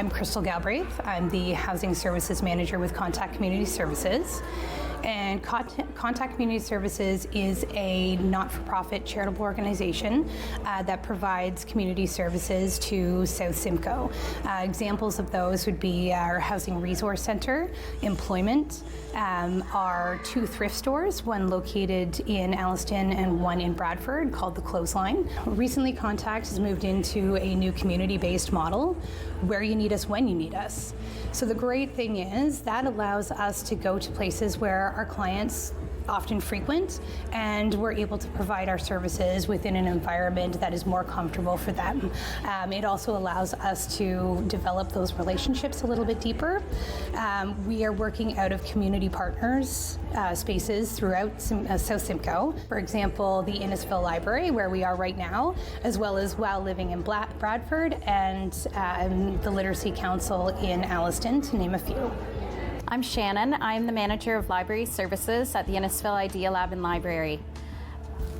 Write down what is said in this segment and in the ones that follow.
I'm Crystal Galbraith. I'm the Housing Services Manager with Contact Community Services. And Contact Community Services is a not-for-profit charitable organization that provides community services to South Simcoe. Examples of those would be our Housing Resource Centre, employment, our 2 thrift stores, one located in Alliston and one in Bradford called the Clothesline. Recently, Contact has moved into a new community-based model where you need us when you need us. So the great thing is that allows us to go to places where our clients often frequent, and we're able to provide our services within an environment that is more comfortable for them. It also allows us to develop those relationships a little bit deeper. We are working out of community partners spaces throughout South Simcoe. For example, the Innisfil Library, where we are right now, as well as While Living in Bradford, and the Literacy Council in Alliston, to name a few. I'm Shannon. I'm the Manager of Library Services at the Innisfil Idea Lab and Library.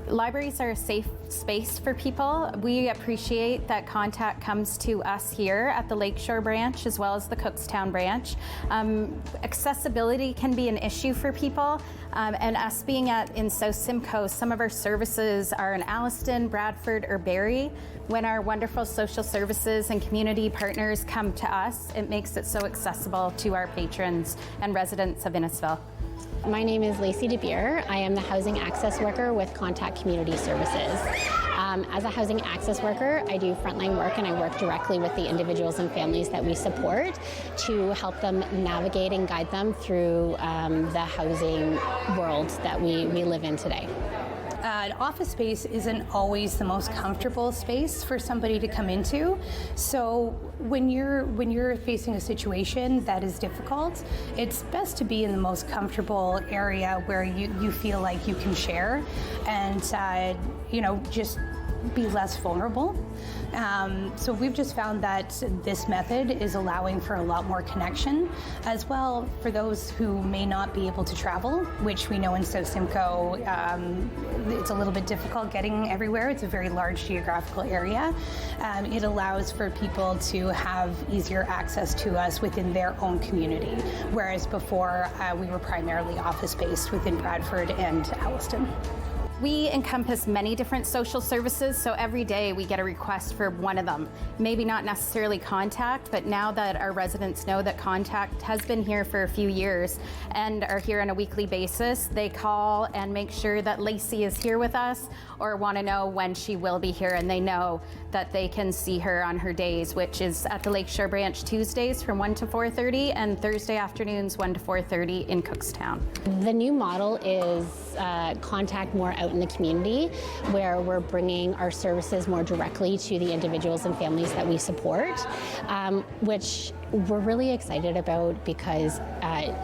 Libraries are a safe space for people. We appreciate that Contact comes to us here at the Lakeshore branch as well as the Cookstown branch. Accessibility can be an issue for people, and us being in South Simcoe, some of our services are in Alliston, Bradford, or Barrie. When our wonderful social services and community partners come to us, it makes it so accessible to our patrons and residents of Innisfil. My name is Lacey DeBeer. I am the Housing Access Worker with Contact Community Services. As a housing access worker, I do frontline work and I work directly with the individuals and families that we support to help them navigate and guide them through the housing world that we live in today. An office space isn't always the most comfortable space for somebody to come into. So when you're facing a situation that is difficult, it's best to be in the most comfortable area where you feel like you can share and just be less vulnerable. So we've just found that this method is allowing for a lot more connection as well for those who may not be able to travel, which we know in South Simcoe it's a little bit difficult getting everywhere. It's a very large geographical area. It allows for people to have easier access to us within their own community, whereas before we were primarily office-based within Bradford and Alliston. We encompass many different social services, so every day we get a request for one of them. Maybe not necessarily Contact, but now that our residents know that Contact has been here for a few years and are here on a weekly basis, they call and make sure that Lacey is here with us or want to know when she will be here, and they know that they can see her on her days, which is at the Lakeshore branch Tuesdays from 1 to 4:30 and Thursday afternoons 1 to 4:30 in Cookstown. The new model is Contact more out in the community, where we're bringing our services more directly to the individuals and families that we support, which we're really excited about because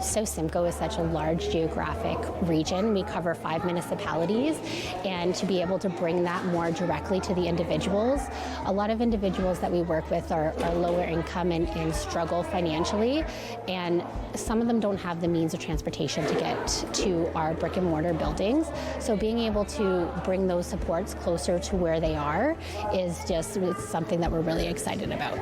South Simcoe is such a large geographic region. We cover 5 municipalities, and to be able to bring that more directly to the individuals. A lot of individuals that we work with are lower income and struggle financially, and some of them don't have the means of transportation to get to our brick and mortar buildings. So being able to bring those supports closer to where they are is it's something that we're really excited about.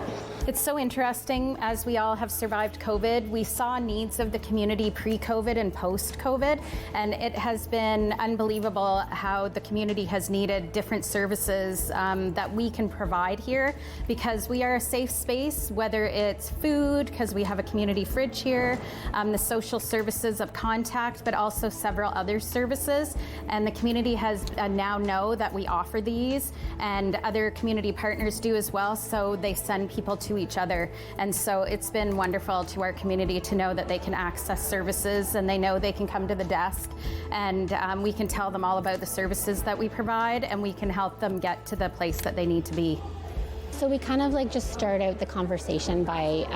It's so interesting. As we all have survived COVID, we saw needs of the community pre-COVID and post-COVID, and it has been unbelievable how the community has needed different services that we can provide here, because we are a safe space, whether it's food, because we have a community fridge here, the social services of Contact, but also several other services. And the community has now know that we offer these, and other community partners do as well, so they send people to each other. And so it's been wonderful to our community to know that they can access services, and they know they can come to the desk, and we can tell them all about the services that we provide, and we can help them get to the place that they need to be. So we kind of just start out the conversation by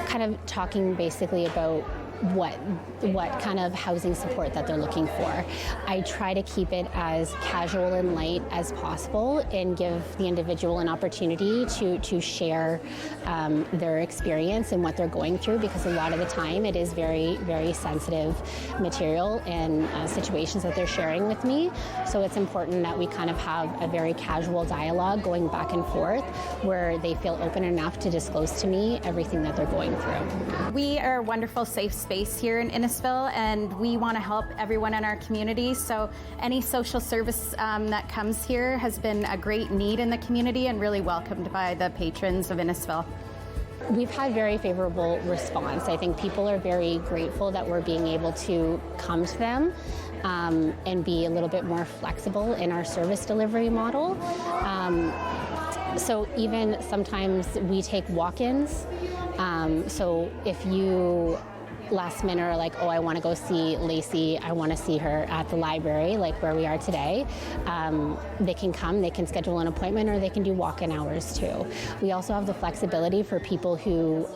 kind of talking basically about what kind of housing support that they're looking for. I try to keep it as casual and light as possible and give the individual an opportunity to share their experience and what they're going through, because a lot of the time it is very, very sensitive material and situations that they're sharing with me. So it's important that we kind of have a very casual dialogue going back and forth where they feel open enough to disclose to me everything that they're going through. We are a wonderful safe space here in Innisfil, and we want to help everyone in our community. So any social service that comes here has been a great need in the community and really welcomed by the patrons of Innisfil. We've had very favorable response. I think people are very grateful that we're being able to come to them and be a little bit more flexible in our service delivery model. So even sometimes we take walk-ins. So if you last minute are like, oh, I want to go see Lacey, I want to see her at the library, like where we are today, they can come, they can schedule an appointment, or they can do walk-in hours too. We also have the flexibility for people who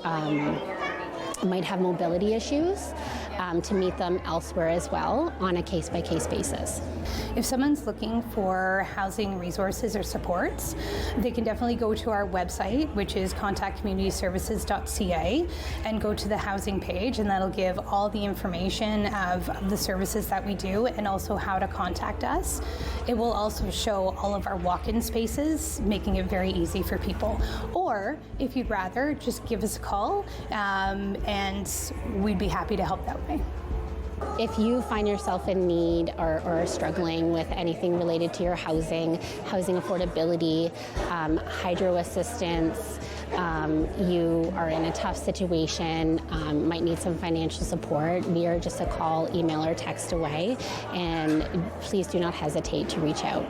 might have mobility issues to meet them elsewhere as well on a case-by-case basis. If someone's looking for housing resources or supports, they can definitely go to our website, which is contactcommunityservices.ca, and go to the housing page, and that'll give all the information of the services that we do and also how to contact us. It will also show all of our walk-in spaces, making it very easy for people. Or if you'd rather, just give us a call and we'd be happy to help that way. If you find yourself in need or are struggling with anything related to your housing affordability, hydro assistance, you are in a tough situation, might need some financial support, we are just a call, email, or text away, and please do not hesitate to reach out.